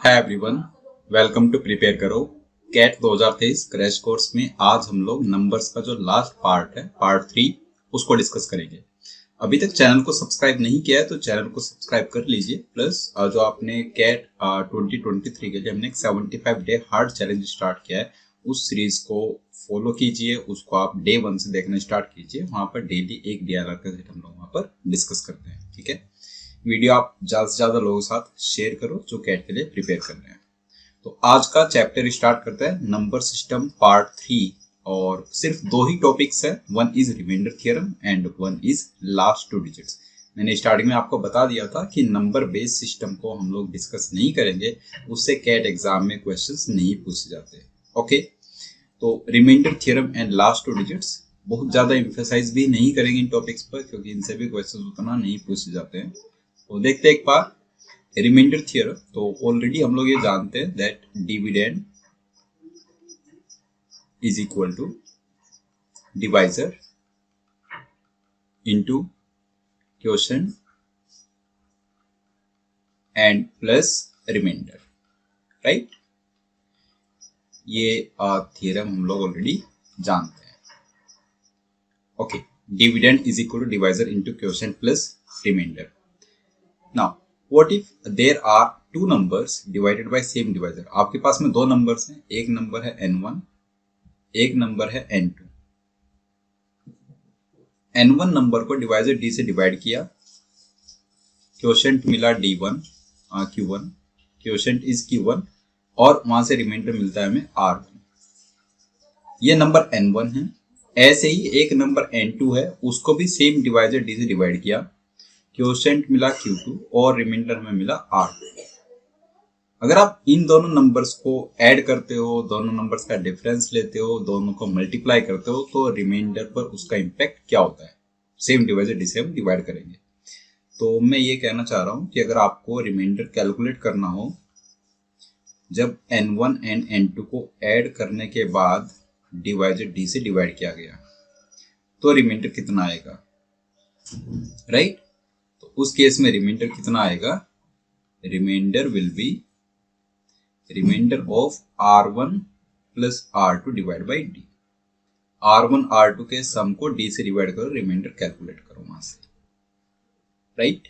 Hi everyone, welcome to prepare करो CAT 2023 crash course में। आज हम लोग नंबर्स का जो लास्ट पार्ट है, पार्ट 3, उसको डिस्कस करेंगे। अभी तक चैनल को सब्सक्राइब नहीं किया है तो चैनल को सब्सक्राइब कर लीजिए। प्लस जो आपने कैट 2023 के लिए हमने एक 75 डे हार्ड चैलेंज स्टार्ट किया है, उस सीरीज को फॉलो कीजिए। उसको आप डे 1 से देखना स्टार्ट कीजिए। वहां पर डेली एक DRR का सेट हम लोग वहां पर डिस्कस करते हैं। ठीक है, वीडियो आप ज्यादा से ज्यादा लोगों के साथ शेयर करो जो कैट के लिए प्रिपेयर कर रहे हैं। तो आज का चैप्टर स्टार्ट करते हैं, नंबर सिस्टम पार्ट 3। और सिर्फ दो ही टॉपिक्स है, one is remainder theorem and one is last two digits. मैंने स्टार्टिंग में आपको बता दिया था कि नंबर बेस्ड सिस्टम को हम लोग डिस्कस नहीं करेंगे, उससे कैट एग्जाम में क्वेश्चंस नहीं पूछे जाते। ओके, तो remainder theorem and last two digits बहुत ज्यादा एम्फेसाइज भी नहीं करेंगे इन टॉपिक्स पर, क्योंकि इनसे भी क्वेश्चंस उतना नहीं पूछे जाते हैं। तो देखते हैं एक बार रिमाइंडर थ्योरम। तो ऑलरेडी हम लोग ये जानते हैं that dividend is equal to divisor into quotient and plus remainder, right. ये थ्योरम हम लोग ऑलरेडी जानते हैं। Okay, dividend is equal to divisor into quotient plus remainder. Now, what if there are two numbers divided by same divisor? आपके पास में दो numbers हैं, एक नंबर है n1, एक नंबर है n2। n1 नंबर को डिवाइजर d से डिवाइड किया, क्वोशिएंट मिला d1 q1, quotient is q1 और वहां से रिमाइंडर मिलता है हमें r1। ये नंबर n1 है। ऐसे ही एक नंबर n2 है, उसको भी सेम डिवाइजर d से डिवाइड किया, क्वोशिएंट मिला q2 और रिमाइंडर में मिला r2। अगर आप इन दोनों नंबर्स को ऐड करते हो, दोनों नंबर्स का डिफरेंस लेते हो, दोनों को मल्टीप्लाई करते हो, तो रिमाइंडर पर उसका इम्पैक्ट क्या होता है? सेम डिवाइजर डी से हम डिवाइड करेंगे। तो मैं ये कहना चाह रहा हूं कि अगर आपको रिमाइंडर कैलकुलेट करना हो, जब n1 एंड n2 को ऐड करने के बाद डिवाइजर डी से डिवाइड किया गया, तो रिमाइंडर कितना आएगा, राइट? तो उस केस में रिमाइंडर कितना आएगा? Remainder will be remainder of r1 plus r2 divide by d। r1 r2 के सम को d से डिवाइड करो, रिमाइंडर कैलकुलेट करो वहां से, राइट।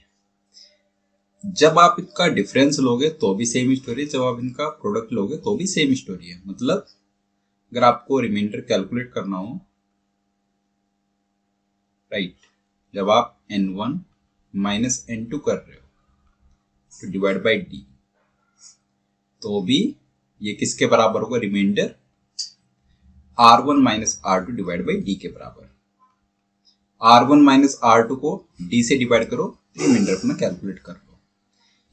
जब आप इनका डिफरेंस लोगे तो भी सेम स्टोरी, जब आप इनका प्रोडक्ट लोगे तो भी सेम स्टोरी है। मतलब अगर आपको रिमाइंडर कैलकुलेट करना हो, राइट, जब आप n1 माइनस n2 कर रहे हो तो डिवाइड बाई d, तो भी ये किसके बराबर होगा? Remainder r1 minus r2 divide by d के बराबर। r1 माइनस r2 को d से डिवाइड करो, रिमाइंडर अपना कैलकुलेट कर लो।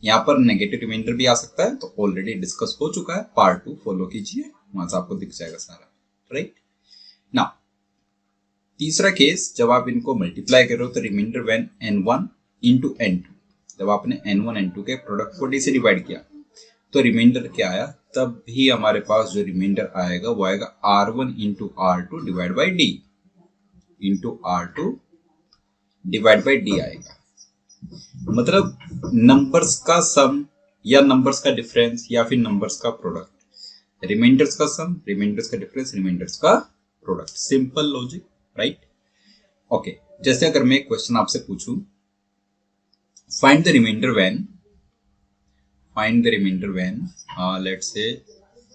यहाँ पर नेगेटिव रिमाइंडर भी आ सकता है, तो ऑलरेडी डिस्कस हो चुका है, पार्ट 2 फॉलो कीजिए, वहां से आपको दिख जाएगा सारा, राइट। नाउ तीसरा केस, जब आप इनको मल्टीप्लाई करो तो reminder when n1 into n2, जब आपने n1 n2 के प्रोडक्ट को d से डिवाइड किया तो रिमाइंडर क्या आया? तब भी हमारे पास जो रिमाइंडर आएगा वो आएगा r1 into r2 divide by d into r2 divide by d आएगा। मतलब नंबर्स का सम या नंबर्स का डिफरेंस या फिर नंबर्स का प्रोडक्ट, रिमाइंडर्स का सम, रिमाइंडर्स का डिफरेंस, रिमाइंडर्स का product. Simple logic, right. Okay, जैसे अगर मैं क्वेश्चन आपसे पूछूं, find the remainder when let's say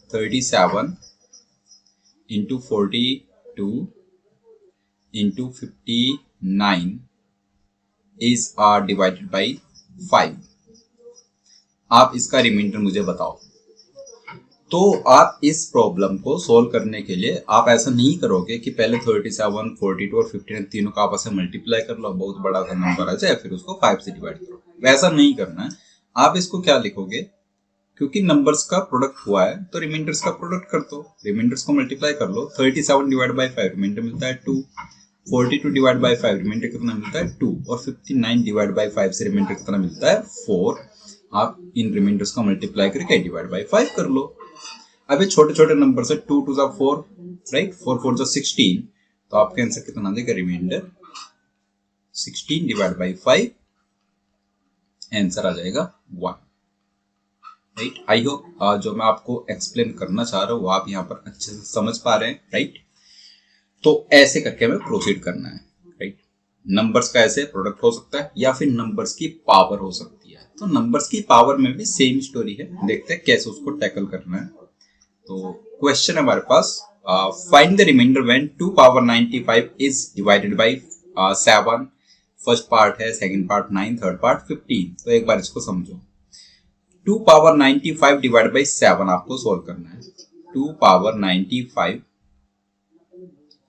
37 into 42 into 59 is divided by 5। आप इसका रिमाइंडर मुझे बताओ। तो आप इस प्रॉब्लम को सोल्व करने के लिए आप ऐसा नहीं करोगे कि पहले 37, 42 और 59 तीनों का आपस में मल्टीप्लाई कर लो, बहुत बड़ा सा नंबर आ जाए, फिर उसको 5 से डिवाइड करो। वैसा नहीं करना है। आप इसको क्या लिखोगे? क्योंकि नंबर्स का प्रोडक्ट हुआ है तो रिमाइंडर्स का प्रोडक्ट कर दो, रिमाइंडर्स को मल्टीप्लाई कर लो। 37 डिवाइड बाई 5 रिमाइंडर मिलता है 2, 42 डिवाइड बाई 5 रिमाइंडर कितना मिलता है 2, और 59 डिवाइड बाई 5 से रिमाइंडर कितना मिलता है 4। आप इन रिमाइंडर्स को मल्टीप्लाई करके डिवाइड बाई 5 कर लो। अब ये छोटे छोटे नंबर से 2 2 4, राइट, 4 4 16, तो आपका आंसर कितना आ जाएगा? रिमाइंडर 16 डिवाइड बाई 5, आंसर आ जाएगा 1, राइट। आई होप जो मैं आपको एक्सप्लेन करना चाह रहा हूँ वो आप यहाँ पर अच्छे से समझ पा रहे हैं, राइट। तो ऐसे करके हमें प्रोसीड करना है, राइट। नंबर्स का ऐसे प्रोडक्ट हो सकता है या फिर नंबर्स की पावर हो सकती है। तो नंबर्स की पावर में भी सेम स्टोरी है, देखते हैं कैसे उसको टैकल करना है। तो क्वेश्चन हमारे पास, find the remainder when 2 power 95 is divided by 7। First part है, सेकंड पार्ट 9, थर्ड पार्ट 15। तो एक बार इसको समझो। 2 पावर 95 डिवाइड बाय 7 आपको सोल्व करना है। 2 पावर 95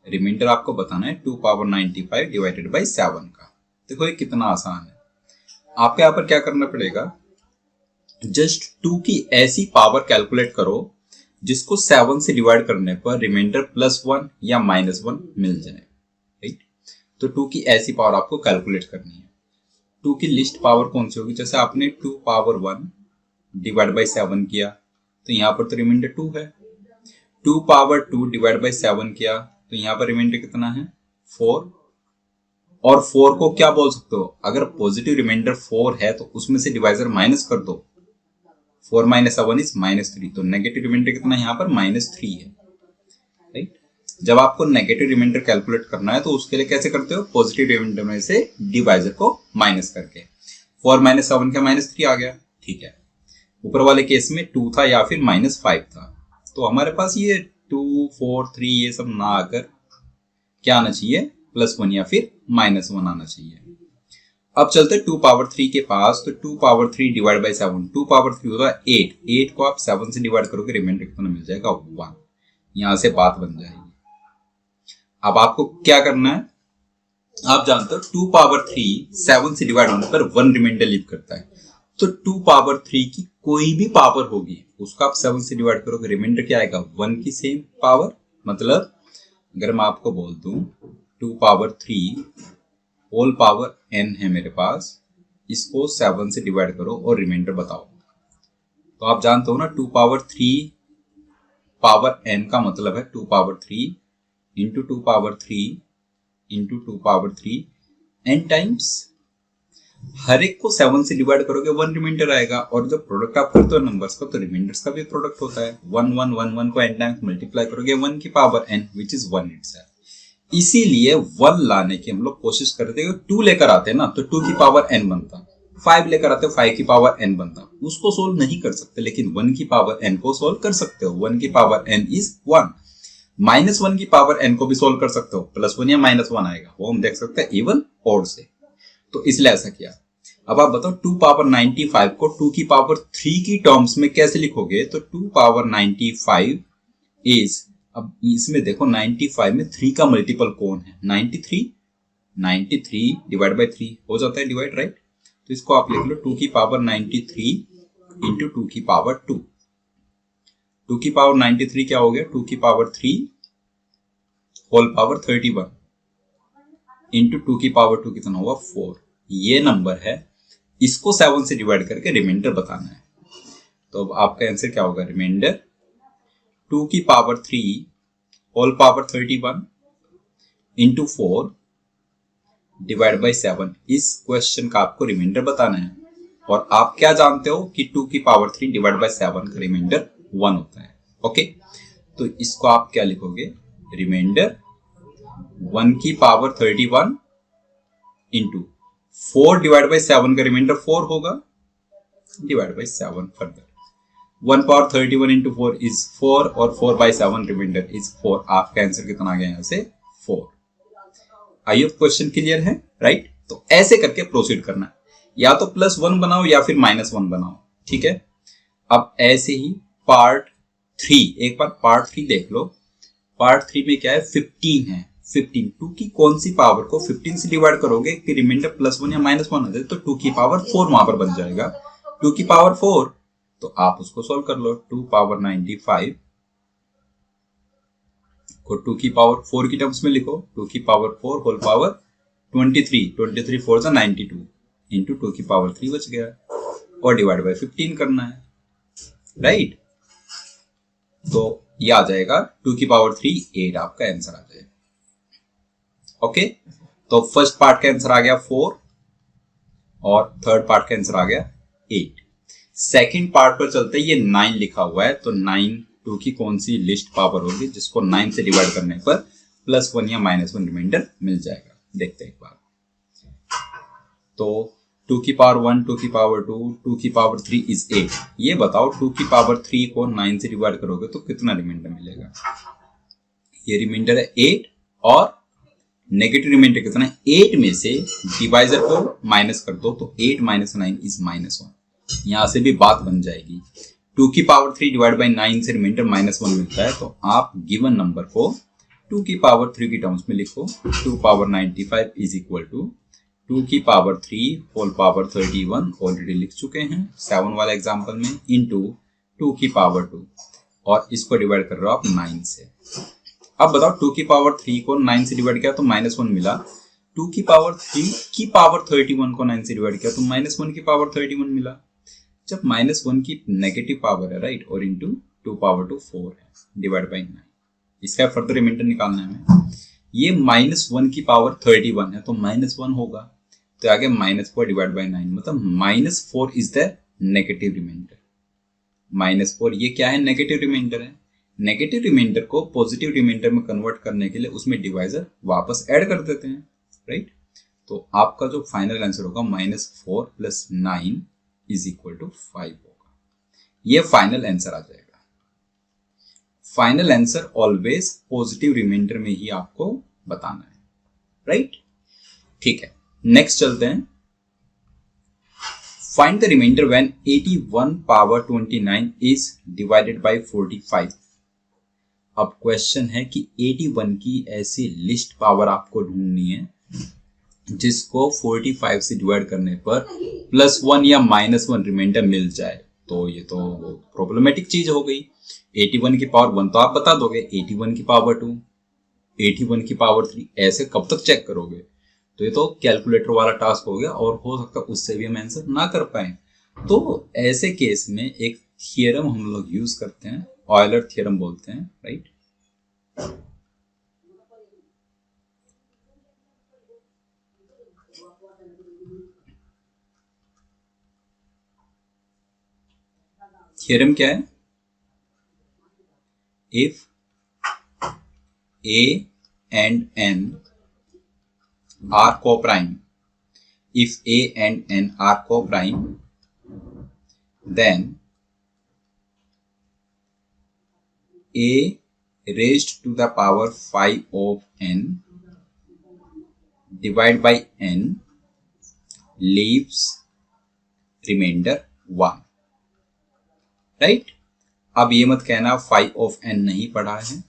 रिमाइंडर आपको बताना है 2 पावर 95 डिवाइडेड बाय 7 का। देखो ये कितना आसान है। आपको यहाँ पर क्या करना पड़ेगा, जस्ट 2 की ऐसी पावर कैलकुलेट करो जिसको 7 से डिवाइड करने पर रिमाइंडर +1 या -1 मिल जाए, राइट। तो 2 की ऐसी पावर आपको कैलकुलेट करनी है। 2 की लिस्ट पावर कौन सी होगी, जैसे आपने 2 पावर 1 डिवाइड बाय 7 किया तो यहाँ पर तो रिमाइंडर 2 है। 2 पावर 2 डिवाइड बाय 7 किया तो यहाँ पर रिमाइंडर कितना है, 4। और 4 को क्या बोल सकते हो, अगर पॉजिटिव रिमाइंडर 4 है तो उसमें से डिवाइजर माइनस कर दो। 4 - 7 इज -3। तो नेगेटिव रिमाइंडर कितना है यहाँ पर, -3 है, राइट। जब आपको नेगेटिव रिमाइंडर कैलकुलेट करना है तो उसके लिए कैसे करते हो, पॉजिटिव रिमाइंडर में से डिवाइजर को माइनस करके। 4 - 7 का -3 आ गया, ठीक है। ऊपर वाले केस में 2 था या फिर -5 था। तो हमारे पास ये 2, 4, 3 ये सब ना आकर क्या आना चाहिए, +1 या फिर -1 आना चाहिए। अब चलते 2 पावर 3 के पास। तो 2 पावर 3 डिवाइड बाय 7, 2 पावर 3 होगा 8। 8 को आप 7 से डिवाइड करोगे, रिमाइंडर कितना मिल जाएगा, 1। यहां से बात बन जाएगी। अब आपको क्या करना है, आप जानते हो 2 पावर 3 7 से डिवाइड होने पर 1 रिमाइंडर लीव करता है। तो 2 पावर 3 की कोई भी पावर होगी उसका आप 7 से डिवाइड करोगे, रिमाइंडर क्या आएगा, 1 की सेम पावर। मतलब अगर मैं आपको बोल दूं 2 पावर 3 होल पावर n है मेरे पास, इसको 7 से डिवाइड करो और रिमाइंडर बताओ। तो आप जानते हो ना 2 पावर 3 पावर n का मतलब है 2 power 3 into 2 power 3 into 2 power 3 n times. हर एक को 7 से डिवाइड करोगे 1 रिमाइंडर आएगा। और जब प्रोडक्ट आप करते हो नंबर्स का तो रिमाइंडर्स का भी प्रोडक्ट होता है। 1 1 1 1 को n टाइम्स मल्टीप्लाई करोगे 1 की power n which is 1 itself. इसीलिए 1 लाने की हम लोग कोशिश करते हैं। 2 लेकर आते हैं ना तो 2 की पावर n बनता, 5 लेकर आते हो 5 की पावर n बनता। उसको सोल्व नहीं कर सकते, लेकिन 1 की पावर n को सोल्व कर सकते हो। 1 की पावर n इज 1। -1 की पावर n को भी सोल्व कर सकते हो, +1 या -1 आएगा, वो हम देख सकते हैं इवन ऑड से। तो इसलिए ऐसा किया। अब आप बताओ 2 पावर 95 को 2 की पावर 3 की टर्म्स में कैसे लिखोगे। तो 2 पावर 95 इज, अब इसमें देखो 95 में 3 का मल्टीपल कौन है, 93। 93 डिवाइड बाय 3 हो जाता है डिवाइड, राइट। तो इसको आप लिख लो 2 की पावर 93 इंटू 2 की पावर 2। 2 की पावर 93 क्या हो गया, 2 की पावर 3 होल पावर 31 इंटू 2 की पावर 2 कितना होगा, 4। ये नंबर है, इसको 7 से डिवाइड करके रिमाइंडर बताना है। तो अब आपका आंसर क्या होगा, रिमाइंडर 2 की power 3 whole power 31 into 4 divide by 7। इस क्वेश्चन का आपको रिमाइंडर बताना है। और आप क्या जानते हो कि 2 की पावर 3 डिवाइड बाई 7 का रिमाइंडर 1 होता है। ओके, तो इसको आप क्या लिखोगे, रिमाइंडर 1 की पावर 31 इंटू 4 डिवाइड बाई 7 का रिमाइंडर 4 होगा, divide by 7 further. 1 power 31 into 4 is 4 और 4 बाई 7 रिमाइंडर इज 4। आपका आंसर कितना आ गया यहाँ से, 4। आई होप क्वेश्चन क्लियर है, राइट। तो ऐसे करके प्रोसीड करना है, या तो +1 बनाओ या फिर -1 बनाओ, ठीक है। अब ऐसे ही पार्ट 3, एक बार पार्ट 3 देख लो। पार्ट 3 में क्या है, 15 है। 15 2 की कौन सी पावर को 15 से डिवाइड करोगे कि रिमाइंडर +1 या -1 आ जाए, तो 2 की पावर 4 वहां पर बन जाएगा। 2 की पावर 4, तो आप उसको सोल्व कर लो। 2 पावर 95 को 2 की पावर 4 की टर्म्स में लिखो। 2 की पावर 4 होल पावर 23, 23 4 जा 92 इंटू 2 की पावर 3 बच गया, और डिवाइड बाय 15 करना है, राइट। तो ये आ जाएगा 2 की पावर 3 8, आपका आंसर आ जाएगा। ओके, तो फर्स्ट पार्ट का आंसर आ गया 4 और थर्ड पार्ट का आंसर आ गया 8। सेकंड पार्ट पर चलते हैं। ये 9 लिखा हुआ है, तो 9 2 की कौन सी लिस्ट पावर होगी जिसको 9 से डिवाइड करने पर +1 या -1 रिमाइंडर मिल जाएगा। देखते हैं एक बार। तो 2 की पावर 1, 2 की पावर 2, 2 की पावर 3 इज 8। ये बताओ 2 की पावर 3 को 9 से डिवाइड करोगे तो कितना रिमाइंडर मिलेगा? ये रिमाइंडर है 8 और नेगेटिव रिमाइंडर कितना है? 8 में से डिवाइजर को माइनस कर दो तो 8 - 9 इज -1। यहां से भी बात बन जाएगी। 2 की पावर 3 डिवाइड बाई 9 से रिमाइंडर -1 मिलता है, तो आप गिवन नंबर को 2 की पावर 3 की टर्म्स में लिखो। 2 पावर 95 इज इक्वल टू 2 की पावर 3 होल पावर 31 ऑलरेडी लिख चुके हैं 7 वाला एग्जाम्पल में, इंटू 2 की पावर 2 और इसको डिवाइड कर रहे हो आप 9 से। अब बताओ 2 की पावर 3 को 9 से डिवाइड किया तो -1 मिला। 2 की पावर 3 की पावर 31 को 9 से डिवाइड किया तो -1 की पावर 31 मिला। जब -1 की नेगेटिव पावर है, राइट, और इंटू 2 पावर 2 4 है डिवाइड बाई 9। इसका फर्दर रिमाइंडर निकालना है हमें। ये -1 की पावर 31 है तो -1 होगा, तो आगे -4 डिवाइड बाई 9 मतलब -4 इज द नेगेटिव रिमाइंडर। -4 ये क्या है? नेगेटिव रिमाइंडर है। नेगेटिव रिमाइंडर को पॉजिटिव रिमाइंडर में कन्वर्ट करने के लिए उसमें डिवाइजर वापस ऐड कर देते हैं, राइट। तो आपका जो फाइनल आंसर होगा -4 + 9 इज इक्वल टू 5 होगा। ये फाइनल आंसर आ जाएगा। Final answer always positive remainder में ही आपको बताना है, राइट। ठीक है, नेक्स्ट चलते हैं। Find the remainder when 81 power 29 is divided by 45। अब क्वेश्चन है कि 81 की ऐसी लिस्ट पावर आपको ढूंढनी है जिसको 45 से डिवाइड करने पर +1 या -1 रिमाइंडर मिल जाए। तो ये तो प्रॉब्लमेटिक चीज हो गई। 81 की पावर 1 तो आप बता दोगे, 81 की पावर 2, 81 की पावर 3, ऐसे कब तक चेक करोगे? तो ये तो कैलकुलेटर वाला टास्क हो गया और हो सकता है उससे भी हम आंसर ना कर पाए। तो ऐसे केस में एक थियरम हम लोग यूज करते हैं, ऑयलर थियरम बोलते हैं, राइट। थियरम क्या है? If A and N are co-prime, if A and N are co-prime, then A raised to the power 5 of N divided by N leaves remainder 1, right? अब ये मत कहना 5 of N नहीं पढ़ा है।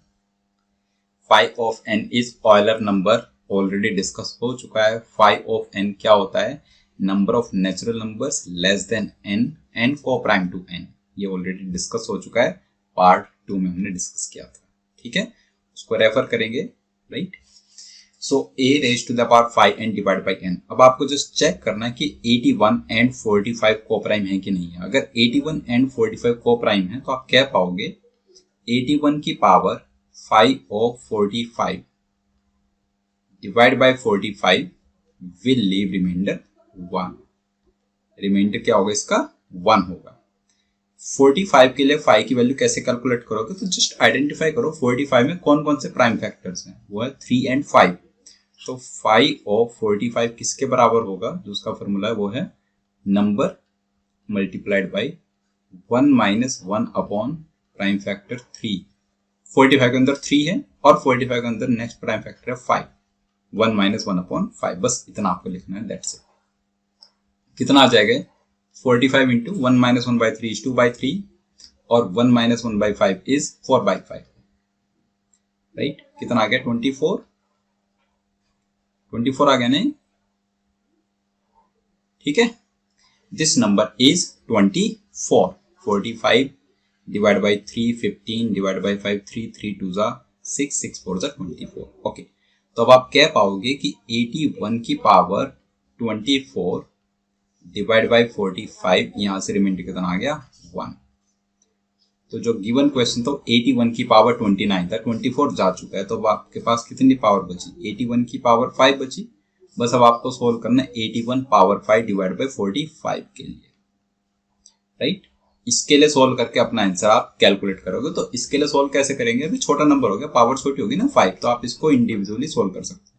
5 of N is Euler number, already discuss हो चुका है। 5 of N क्या होता है? Number of natural numbers less than n and को प्राइम टू n। ये ऑलरेडी डिस्कस हो चुका है, पार्ट 2 में हमने डिस्कस किया था, ठीक है, उसको रेफर करेंगे, right. So a raise to the power 5n divide by n। अब आपको जस्ट चेक करना है कि 81 एंड 45 को प्राइम है कि नहीं है। अगर 81 एंड 45 को प्राइम है तो आप क्या पाओगे? 81 की power 5 of 45 divided by 45 will leave remainder 1। Reminder क्या होगा इसका? 1 होगा। 45 के लिए 5 की वैल्यू कैसे कैलकुलेट करोगे? तो जस्ट आइडेंटिफाई करो 45 में कौन कौन से प्राइम फैक्टर्स हैं। वो है 3 एंड 5। तो 5 of 45 किसके बराबर होगा? जो उसका फॉर्मूला है वो है number multiplied by 1 - 1 upon prime factor 3। 45 के अंदर 3 है और 45 के अंदर नेक्स्ट प्राइम फैक्टर है 5। 1 - 1 अपॉन 5, बस इतना आपको लिखना है, दैट्स इट। कितना आ जाएगा? 45 इंटू 1 - 1 by 3 is 2 by 3 और 1 - 1 by 5 is 4 by 5, राइट। कितना आ गया? 24 आ गया नहीं? ठीक है, this number is 24। 45 divide by 3 15 divide by 5 3 3 2 6 6 4 24। Okay, तो अब आप कह पाओगे कि 81 की पावर 24 डिवाइड बाई 45, यहां से रिमाइंडर कितना आ गया? 1। तो जो गिवन क्वेश्चन तो 81 की पावर 29 था, 24 जा चुका है, तो अब आपके पास कितनी पावर बची? 81 की पावर 5 बची। बस अब आपको सोल्व करना है 81 पावर 5 डिवाइड बाई 45 के लिए। राइट। इसके लिए सोल्व करके अपना आंसर आप कैलकुलेट करोगे। तो इसके लिए सोल्व कैसे करेंगे, अभी छोटा नंबर हो गया, पावर छोटी होगी ना 5, तो आप इसको इंडिविजुअली सोल्व कर सकते हैं।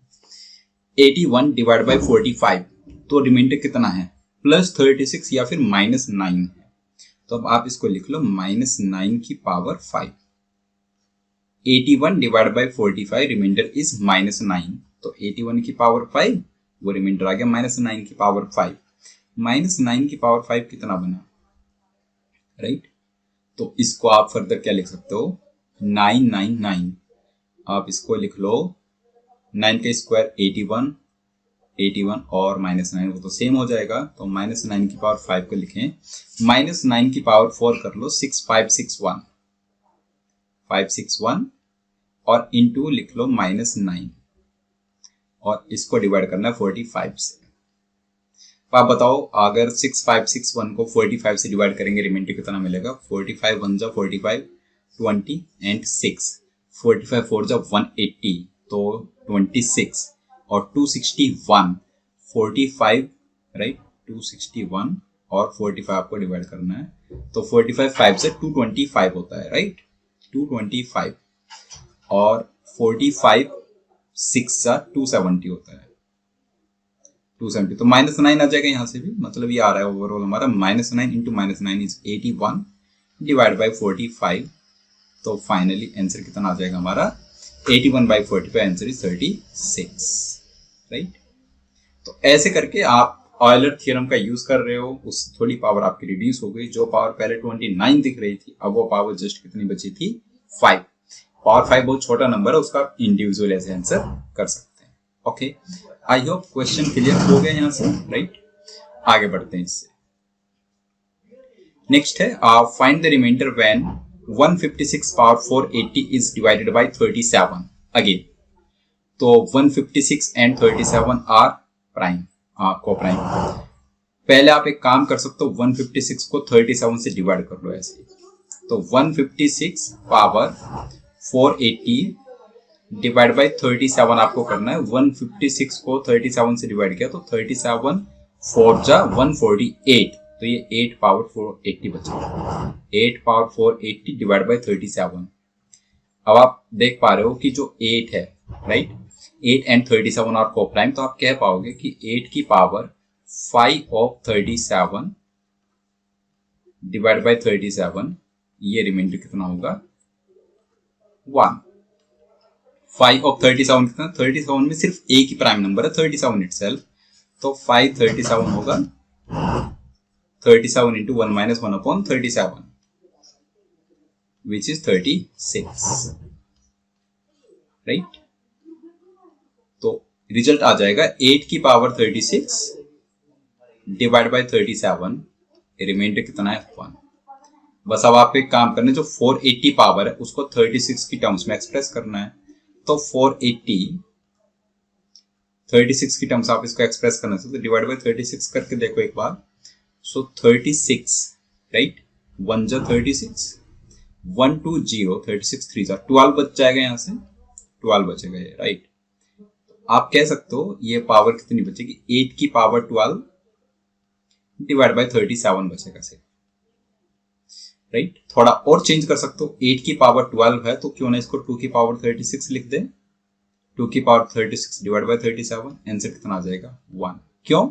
81 डिवाइड बाई 45, तो रिमाइंडर कितना है, +36 या फिर -9 है। तो अब आप इसको लिख लो -9 की power 5। 81 divide by 45, remainder is -9, तो 81 की पावर 5, वो रिमाइंडर आ गया -9 की पावर 5। -9 की पावर 5 कितना बना, राइट। तो इसको आप फर्दर क्या लिख सकते हो, 999, आप इसको लिख लो 9 का स्क्वायर 81, 81 और -9 वो तो सेम हो जाएगा, तो -9 की पावर 5 को लिखें, -9 की पावर 4 कर लो 6561, 561 और इंटू लिख लो -9 और इसको डिवाइड करना है 45 से। तो आप बताओ अगर 6561 को 45 से डिवाइड करेंगे रिमाइंडर कितना मिलेगा, 45 1 जा 45, 20 एंड 6, 45 4 जा 180, तो 26 और 261, 45, राइट, 261 और 45 आपको डिवाइड करना है, तो 45 5 से 225 होता है, राइट, 225 और 45 6 जा 270 होता है, 270, तो -9 आ जाएगा यहाँ से भी, मतलब ये आ रहा है ओवरऑल हमारा -9 इंटू -9 इज 81 डिवाइड बाई 45, तो फाइनली आंसर कितना आ जाएगा हमारा 81 बाई 45, आंसर इज 36, राइट। तो ऐसे करके आप ऑयलर थ्योरम का यूज कर रहे हो, उस थोड़ी पावर आपकी रिड्यूस हो गई, जो पावर पहले 29 दिख रही थी अब वो पावर जस्ट कितनी बची थी, 5। पावर 5 बहुत छोटा नंबर है, उसका आप इंडिविजुअल ऐसे आंसर कर सकते हैं। Okay, I hope question clear हो गया यहाँ से, राइट। आगे बढ़ते हैं इससे। नेक्स्ट है find the remainder when 156 power 480 is divided by 37 again. तो 156 and 37 are prime, coprime. पहले आप एक काम कर सकते हो, 156 को 37 से डिवाइड कर लो ऐसे, तो 156 पावर 480 डिवाइड बाई 37 आपको करना है। 156 को 37 से डिवाइड किया तो 37 4 जा 148, तो ये 8 पावर 480 बचा, 8 पावर 480 डिवाइड बाई 37। अब आप देख पा रहे हो कि जो 8 है, राइट, 8 एंड 37 और को प्राइम, तो आप कह पाओगे कि 8 की पावर 5 ऑफ 37 डिवाइड बाई 37, ये रिमाइंडर कितना होगा, 1। 5 ऑफ 37 कितना, 37 में सिर्फ एक ही प्राइम नंबर है 37 इटसेल्फ, तो 5 37 होगा 37 into 1 minus 1 upon 37 which is 36, right. तो रिजल्ट आ जाएगा 8 की पावर 36 डिवाइड बाय 37, रिमाइंडर कितना है, 1। बस अब आप एक काम करना है, जो 480 पावर है उसको 36 की टर्म्स में एक्सप्रेस करना है, तो 480 36 की टर्म्स आप इसको एक्सप्रेस करना सकते, डिवाइड बाय 36 करके देखो एक बार, सो 36, राइट, 1 जा 36, 1 2 0, 36 3 जा 12 बच जाएगा, यहाँ से 12 बचेगा ये, राइट। आप कह सकते हो ये पावर कितनी बचेगी, 8 की पावर 12 डिवाइड बाय 37 बचेगा सिर्फ, राइट। थोड़ा और चेंज कर सकते हो, 8 की पावर 12 है तो क्यों ना इसको 2 की पावर 36 लिख दे, 2 की पावर 36 डिवाइड बाय 37, आंसर कितना आ जाएगा, 1। क्यों,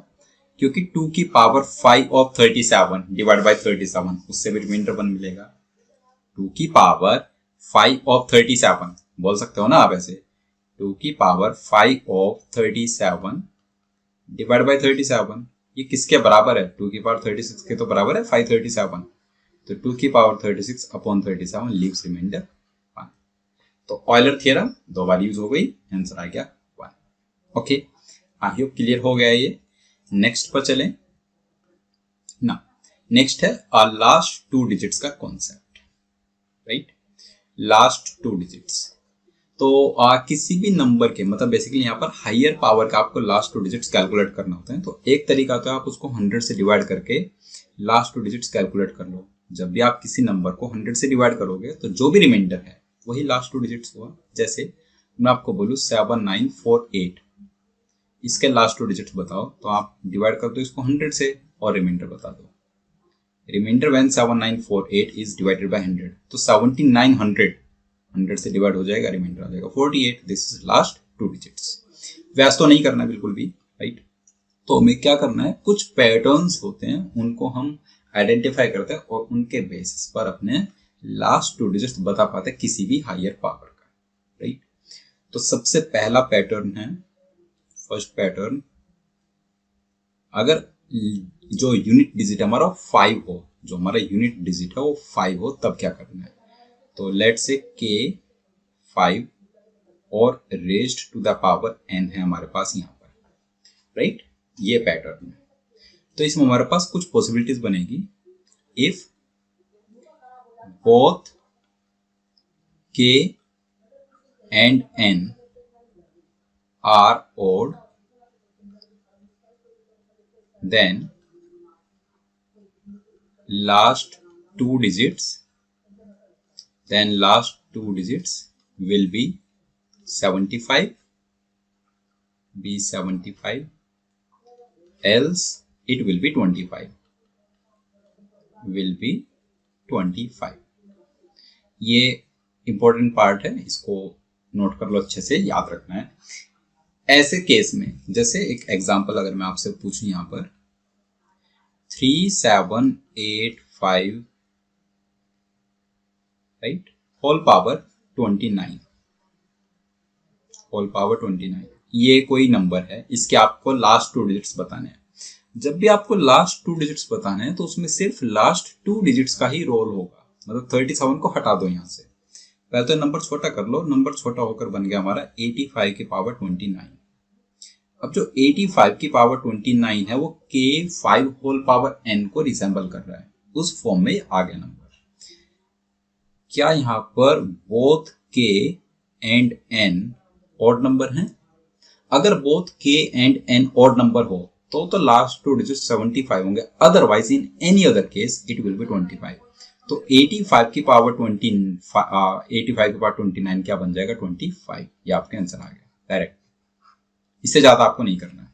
क्योंकि 2 की पावर 5 ऑफ 37 डिवाइड बाय 37, उससे भी रिमाइंडर 1 मिलेगा। 2 की पावर 5 ऑफ 37 बोल सकते हो ना आप ऐसे, 2 की पावर 5 ऑफ 37 डिवाइड बाय 37, ये किसके बराबर है, 2 की पावर 36 के तो बराबर है 537, तो 2 की पावर 36 अपॉन 37 लीव्स रिमाइंडर 1। तो ऑयलर थ्योरम 2 बार यूज हो गई, आंसर आ गया 1। ओके, आई होप क्लियर हो गया ये। नेक्स्ट पर चलें ना, नेक्स्ट है लास्ट 2 डिजिट्स का कॉन्सेप्ट, राइट। लास्ट 2 डिजिट्स, तो किसी भी नंबर के, मतलब बेसिकली यहाँ पर हायर पावर का आपको लास्ट 2 डिजिट्स कैलकुलेट करना होता है। तो एक तरीका तो आप उसको 100 से डिवाइड करके लास्ट 2 डिजिट्स कैलकुलेट कर लो। जब भी आप किसी नंबर को 100 से डिवाइड करोगे तो जो भी रिमाइंडर है वही लास्ट 2 डिजिट्स हुआ। जैसे मैं आपको बोलूँ 7948, इसके लास्ट 2 डिजिट्स बताओ, तो आप डिवाइड कर दो इसको 100 से और रिमाइंडर बता दो, remainder when 7948 is divided by 100, तो 7900 100 से डिवाइड हो जाएगा, रिमाइंडर आ जाएगा 48. This is last two digits. व्यास तो नहीं करना बिल्कुल भी, राइट. तो हमें क्या करना है, कुछ पैटर्न्स होते हैं उनको हम आइडेंटिफाई करते हैं और उनके बेसिस पर अपने लास्ट टू डिजिट्स बता पाते हैं किसी भी हायर पावर का, राइट. तो सबसे पहला पैटर्न है, फर्स्ट पैटर्न, अगर जो यूनिट डिजिट हमारा 5 हो, जो हमारा यूनिट डिजिट है वो 5 हो, तब क्या करना है. तो लेट से k 5 और raised to the power n है हमारे पास यहाँ पर, राइट. ये पैटर्न है. तो इसमें हमारे पास कुछ पॉसिबिलिटीज बनेगी. If both k and n are odd, then last two digits will be 75, be 75, else it will be 25, will be 25. ये इंपॉर्टेंट पार्ट है, इसको नोट कर लो, अच्छे से याद रखना है. ऐसे केस में जैसे एक एग्जांपल अगर मैं आपसे पूछूं यहाँ पर 3785, right, whole power 29, whole power 29, ये कोई नंबर है, इसके आपको लास्ट टू डिजिट्स बताने हैं. जब भी आपको लास्ट टू डिजिट्स बताने हैं तो उसमें सिर्फ लास्ट टू डिजिट्स का ही रोल होगा. मतलब 37 को हटा दो यहाँ से. पहले तो नंबर छोटा कर लो, नंबर छोटा होकर बन गया हमारा 85 की पावर 29. अब जो 85 की पावर 29 है वो k5 होल पावर n को रिसेंबल कर रहा है, उस फॉर्म में आ गया नंबर. क्या यहाँ पर both k and n odd number हैं? अगर both k and n odd number हो तो लास्ट टू डिजिट 75 होंगे, otherwise in any other case it will be 25. तो 85 की पावर 29 क्या बन जाएगा, 25. ये आपका आंसर आ गया डायरेक्ट. इससे ज्यादा आपको नहीं करना है.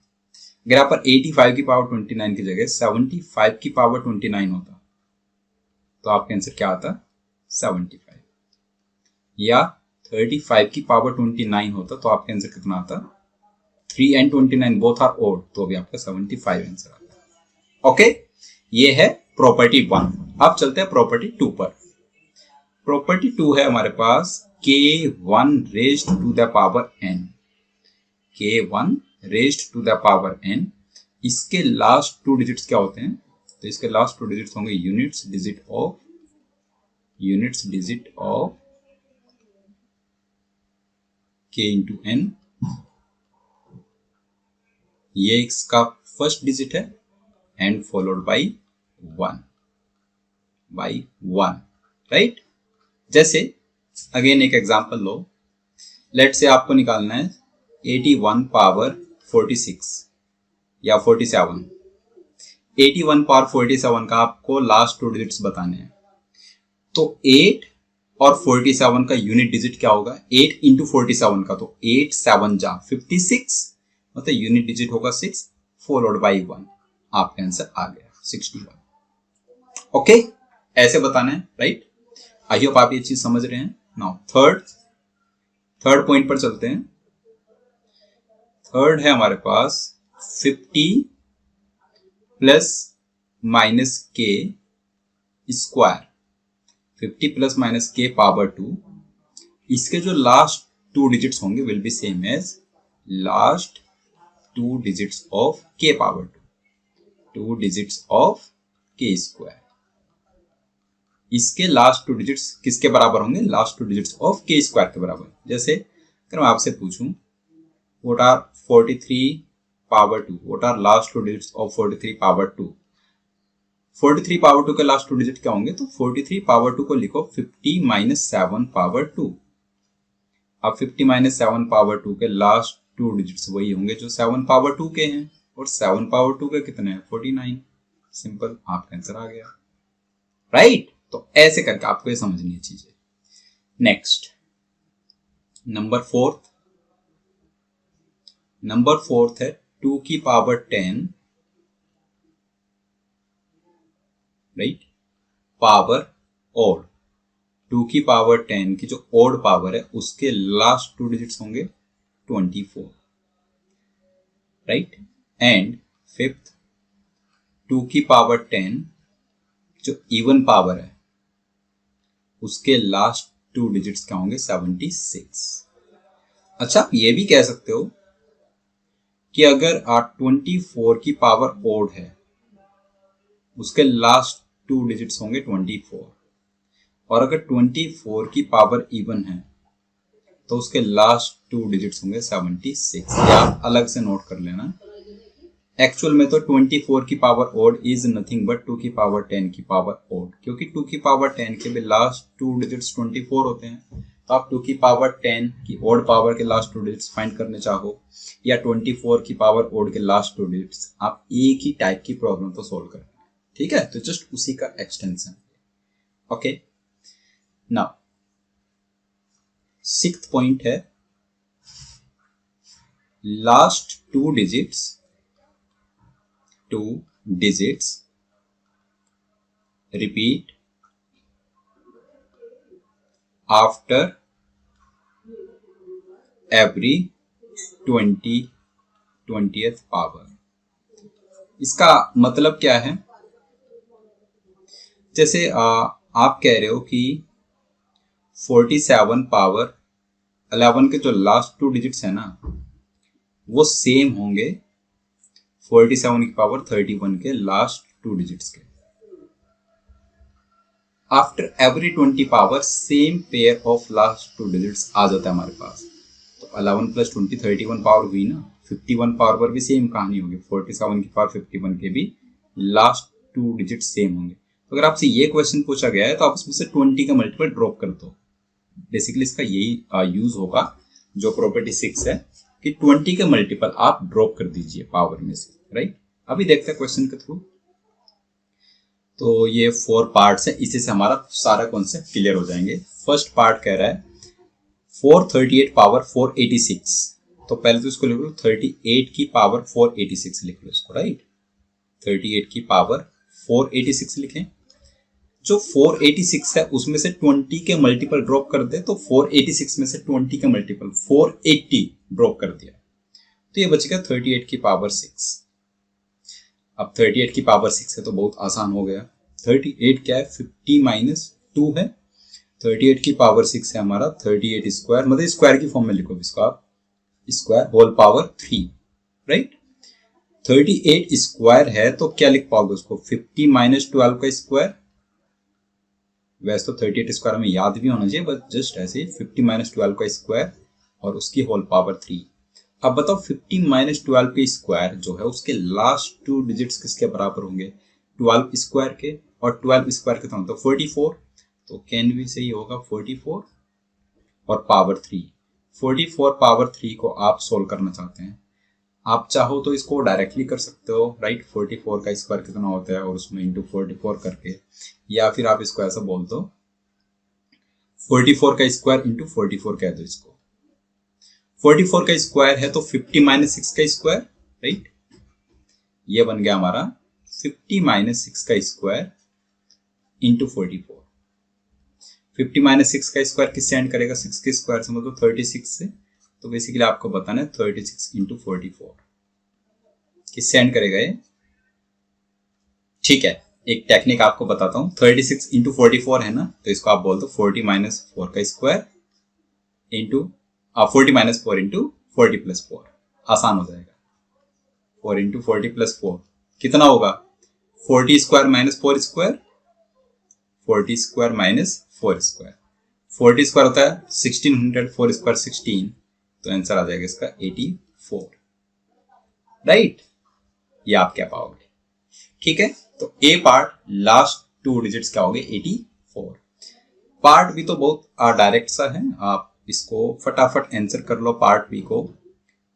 अगर यहाँ पर 85 की पावर 29 की जगह 75 की पावर 29 होता तो आपका आंसर क्या आता, 75. या 35 की पावर 29 होता तो आपका आंसर कितना आता, 3 and 29 बोथ आर ओड, तो भी आपका 75 आंसर आता है. ओके, ये है प्रॉपर्टी 1. अब चलते हैं प्रॉपर्टी 2 पर. प्रॉपर्टी 2 है हमारे पास k1 raised to the power n, k1 raised to the power n. इसके लास्ट टू डिजिट्स क्या होते हैं, तो इसके लास्ट टू डिजिट्स होंगे units digit of k into n. ये इसका फर्स्ट डिजिट है एंड फॉलोड बाई 1, राइट. जैसे अगेन एक एग्जांपल लो, लेट से आपको निकालना है 81 पावर 46 या 47. 81 पावर 47 का आपको लास्ट टू डिजिट्स बताने हैं. तो 8 और 47 का यूनिट डिजिट क्या होगा, 8 इंटू 47 का, तो 8 7 जा 56, मतलब यूनिट डिजिट होगा 6 फॉलोड बाई 1. आपका आंसर आ गया 61. ओके, ऐसे बताना है, राइट. आई होप आप ये चीज समझ रहे हैं. नाउ थर्ड पॉइंट पर चलते हैं. थर्ड है हमारे पास 50 plus minus k square, 50 plus minus k power 2. इसके जो लास्ट टू डिजिट्स होंगे will be same as last two digits of k power 2 digits of k square. इसके लास्ट टू डिजिट्स किसके बराबर होंगे, last two digits of k square के बराबर. जैसे अगर मैं आपसे पूछूं what are 43 power 2, what are last two digits of 43 power 2. 43 power 2 के लास्ट टू डिजिट क्या होंगे, तो 43 पावर 2 को लिखो 50 माइनस 7 पावर 2. अब 50 माइनस 7 पावर 2 के लास्ट टू डिजिट्स वही होंगे जो 7 पावर 2 के हैं, और 7 पावर 2 के कितने हैं, 49. सिंपल, आपका आंसर आ गया, राइट. तो ऐसे करके आपको ये समझनी है चीजें. नेक्स्ट नंबर फोर्थ है 2 की पावर 10 राइट, पावर ओड 2 की पावर 10 की जो ओड पावर है उसके लास्ट 2 डिजिट्स होंगे 24, राइट। एंड फिफ्थ 2 की पावर 10 जो इवन पावर है उसके लास्ट 2 डिजिट्स क्या होंगे 76। अच्छा, आप ये भी कह सकते हो कि अगर 24 की पावर ओड है उसके लास्ट 2 डिजिट्स होंगे 24, और अगर 24 की पावर इवन है तो उसके लास्ट 2 डिजिट्स होंगे 76। ये आप अलग से नोट कर लेना। एक्चुअल में तो 24 की power odd is nothing but 2 की पावर 10 की पावर ओड, क्योंकि 2 की पावर 10 के भी लास्ट 2 डिजिट्स 24 होते हैं। तो आप 2 की पावर 10 की ओड पावर के लास्ट 2 डिजिट्स फाइंड करने चाहो या 24 की पावर ओड के लास्ट 2 डिजिट्स, आप एक ही टाइप की प्रॉब्लम तो सोल्व करें, ठीक है। तो जस्ट उसी का extension. Okay, now sixth point है last 2 digits repeat after every 20th power। इसका मतलब क्या है? जैसे आप कह रहे हो कि 47 पावर 11 के जो लास्ट 2 डिजिट्स है ना वो सेम होंगे 47 की पावर 31 के लास्ट 2 डिजिट्स के। After every 20 power same pair of last 2 digits आ जाता है हमारे पास। तो 11 प्लस 20 31 पावर हुई ना, 51 पावर पर भी सेम कहानी होगी, 47 की पावर 51 के भी लास्ट 2 डिजिट सेम होंगे। तो अगर आपसे ये क्वेश्चन पूछा गया है तो आप उसमें से 20 का मल्टीपल ड्रॉप कर दो। बेसिकली इसका यही यूज होगा जो प्रॉपर्टी 6 है कि 20 के मल्टीपल आप ड्रॉप कर दीजिए पावर में से, राइट। अभी देखते हैं क्वेश्चन के थ्रू। तो ये 4 पार्ट्स है, इसी से हमारा सारा कॉन्सेप्ट क्लियर हो जाएंगे। फर्स्ट पार्ट कह रहा है 438 पावर 486। तो पहले तो इसको लिख लो 38 की पावर 486 लिख लो इसको, राइट। 38 की पावर 486 लिखें। जो 486 है उसमें से 20 के मल्टीपल ड्रॉप कर दे, तो 486 में से 20 के मल्टीपल 480 ड्रॉप कर दिया तो ये बच गया 38 की पावर 6। अब 38 की पावर 6 है तो बहुत आसान हो गया। 38 क्या है, 50 माइनस 2 है। 38 की पावर 6 है हमारा 38 स्क्वायर, मतलब स्क्वायर की फॉर्म में लिखो इसको आप, square whole power 3, right. 38 square है तो क्या लिख पाओगे उसको, 50 माइनस 12 का स्क्वायर। वैसे तो 38 स्क्वायर हमें याद भी होना चाहिए, बट जस्ट ऐसे 50 माइनस 12 का स्क्वायर और उसकी होल पावर 3। अब बताओ 50 माइनस 12 के स्क्वायर जो है उसके लास्ट 2 डिजिट्स किसके बराबर होंगे, 12 स्क्वायर के, और 12 स्क्वायर के तो 44, तो कैन भी सही होगा 44 और पावर 3। 44 पावर 3 को आप सोल्व करना चाहते हैं, आप चाहो तो इसको डायरेक्टली कर सकते हो, राइट। 44 का स्क्वायर कितना होता है और उसमें इंटू 44 करके, या फिर आप इसको ऐसा बोल दो 44 का स्क्वायर इंटू 44 कह दो इसको। 44 का स्क्वायर है तो 50 माइनस 6 का स्क्वायर, राइट। ये बन गया हमारा 50 माइनस 6 का स्क्वायर इंटू 44। 50 माइनस 6 का स्क्वायर किससे एंड करेगा, 6 के स्क्वायर से, मतलब 36 से। तो बेसिकली आपको बताना है 36 इंटू 44 किससे एंड करेगा ये, ठीक है। एक टेक्निक आपको बताता हूँ, 36 इंटू 44 है ना, तो इसको आप बोल दो 40 माइनस 4 का square into 40 minus 4 into 40 plus 4, आसान हो जाएगा। 4 इंटू 40 प्लस 4 कितना होगा, 40 square minus 4 square, 40 square minus 4 square. 40 square होता है 1600, 4 स्क्वायर 16, तो आंसर आ जाएगा इसका 84, राइट। ये आप क्या पाओगे, ठीक है। तो ए पार्ट लास्ट 2 डिजिट्स क्या हो गए 84। पार्ट बी तो बहुत डायरेक्ट सा है, आप इसको फटाफट आंसर कर लो पार्ट बी को।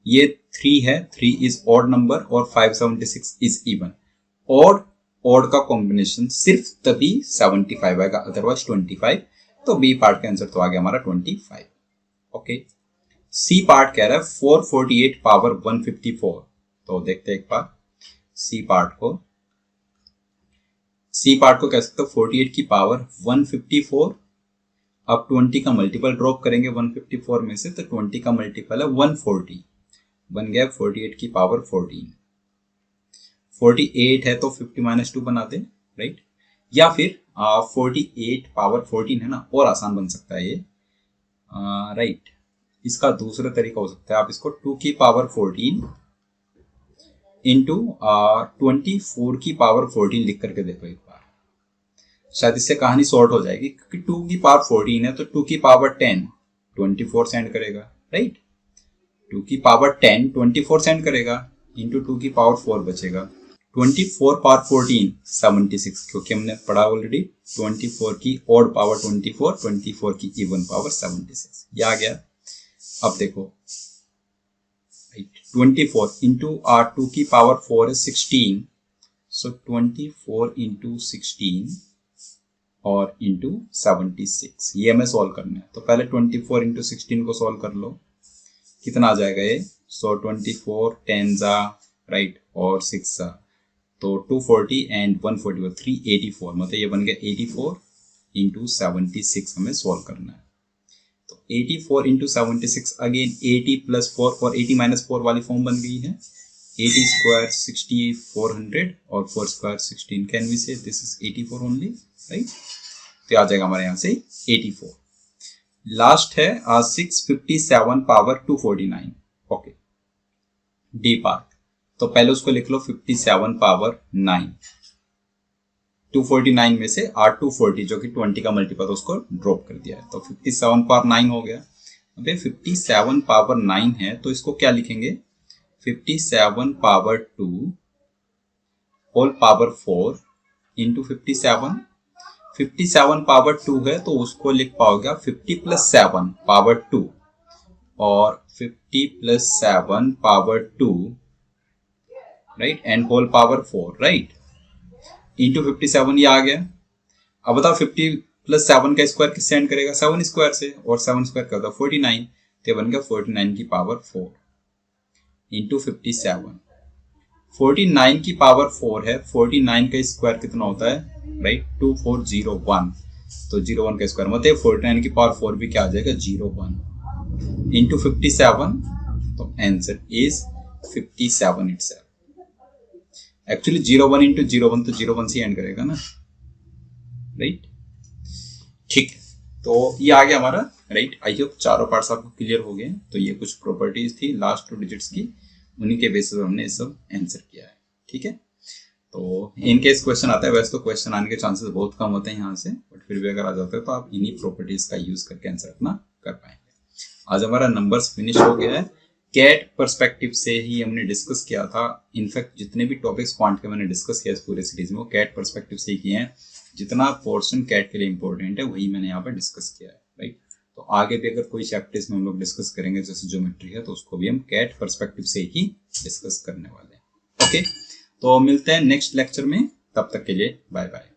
ये 3 है, 3 इज ऑड नंबर और 576 इज इवन। ऑड का कॉम्बिनेशन सिर्फ तभी 75 आएगा, अदरवाइज 25। तो बी पार्ट का आंसर तो आ गया हमारा 25। ओके, सी पार्ट कह रहा है 448 पावर 154। तो देखते हैं एक बार सी पार्ट को। सी पार्ट को कह सकते हो 48 की पावर 154। अब 20 का मल्टीपल ड्रॉप करेंगे 154 में से, तो 20 का मल्टीपल है 140, बन गया 48 की पावर 14। 48 है तो 50 - 2 बना दे, राइट। या फिर 48 पावर 14 है ना, और आसान बन सकता है ये, राइट। इसका दूसरा तरीका हो सकता है, आप इसको 2 की पावर 14 इंटू 24 की पावर 14 लिख करके देखो एक बार, शायद इससे कहानी सॉर्ट हो जाएगी। क्योंकि 2 की पावर 14 है तो 2 की पावर 10 24 सेंड करेगा, राइट। 2 की पावर 10 24 सेंड करेगा, इंटू 2 की पावर 4 बचेगा। 24 पावर 14 76, क्योंकि हमने पढ़ा ऑलरेडी 24 की ऑड पावर 24, 24 की इवन पावर 76, ये आ गया। अब देखो 24 इंटू 2 की पावर 4 है 16, सो 24 इंटू 16 और इंटू 76, ये हमें सॉल्व करना है। तो पहले 24 इंटू 16 को सॉल्व कर लो, कितना आ जाएगा ये, सो 24 10 जा, राइट, और 6 जा, तो 240 एंड 140 384, मतलब ये बन गया 84 इंटू 76 हमें सॉल्व करना है। तो 84 इंटू 76 अगेन 80 प्लस 4 और 80 माइनस 4 वाली फॉर्म बन गई है। 80 स्क्वायर 60 400 और 4 स्क्वायर 16, कैन वी से दिस इज 84 ओनली, राइट। तो आ जाएगा हमारे यहाँ से 84। लास्ट है 657 पावर 249, ओके, डी पार्ट। तो पहले उसको लिख लो 57 पावर 9, 249 में से 240 जो कि 20 का मल्टीपल उसको ड्रॉप कर दिया है, तो 57 पावर 9 हो गया। अबे 57 पावर 9 है तो इसको क्या लिखेंगे, 57 power 2 whole power 4 into 57। 57 power 2 है तो उसको लिख पाओगे 50 प्लस 7 पावर 2 और 50 plus 7 power 2, right, and whole power 4, right, into 57, ये आ गया। अब बताओ 50 प्लस 7 का स्क्वायर किससे एंड करेगा, 7 स्क्वायर से, और 7 स्क्वायर का 49, तो बन गया 49 की पावर 4 इंटू 57। 49 की पावर 4 है, 49 का स्क्वायर कितना होता है, राइट, 2401, तो 01 का स्क्वायर मतलब 49 की पावर 4 भी क्या आ जाएगा, 01 इंटू 57, तो answer is 57 itself. Actually 01 into 01 तो 01 से एंड करेगा ना, राइट, ठीक है। तो ये आ गया हमारा, राइट। आई होप चारों पार्ट्स आपको क्लियर हो गए। तो ये कुछ प्रॉपर्टीज थी लास्ट 2 डिजिट्स की, उन्हीं के बेसिस पर हमने ये सब आंसर किया है, ठीक है। तो इनकेस क्वेश्चन आता है, वैसे तो क्वेश्चन आने के चांसेस बहुत कम होते हैं यहाँ से, बट फिर भी अगर आ जाते हैं तो आप इन्हीं प्रॉपर्टीज का यूज करके आंसर अपना कर पाएंगे। आज हमारा नंबर्स फिनिश हो गया है। कैट पर्सपेक्टिव से ही हमने डिस्कस किया था। इनफैक्ट जितने भी टॉपिक्स क्वांट के मैंने डिस्कस किया इस पूरे सीरीज में वो कैट पर्सपेक्टिव से ही किए हैं। जितना पोर्शन कैट के लिए इंपॉर्टेंट है वही मैंने यहाँ पर डिस्कस किया है, राइट। तो आगे भी अगर कोई चैप्टर्स में हम लोग डिस्कस करेंगे जैसे ज्योमेट्री है तो उसको भी हम कैट पर्सपेक्टिव से ही डिस्कस करने वाले हैं, ओके। तो मिलते हैं नेक्स्ट लेक्चर में, तब तक के लिए बाय बाय।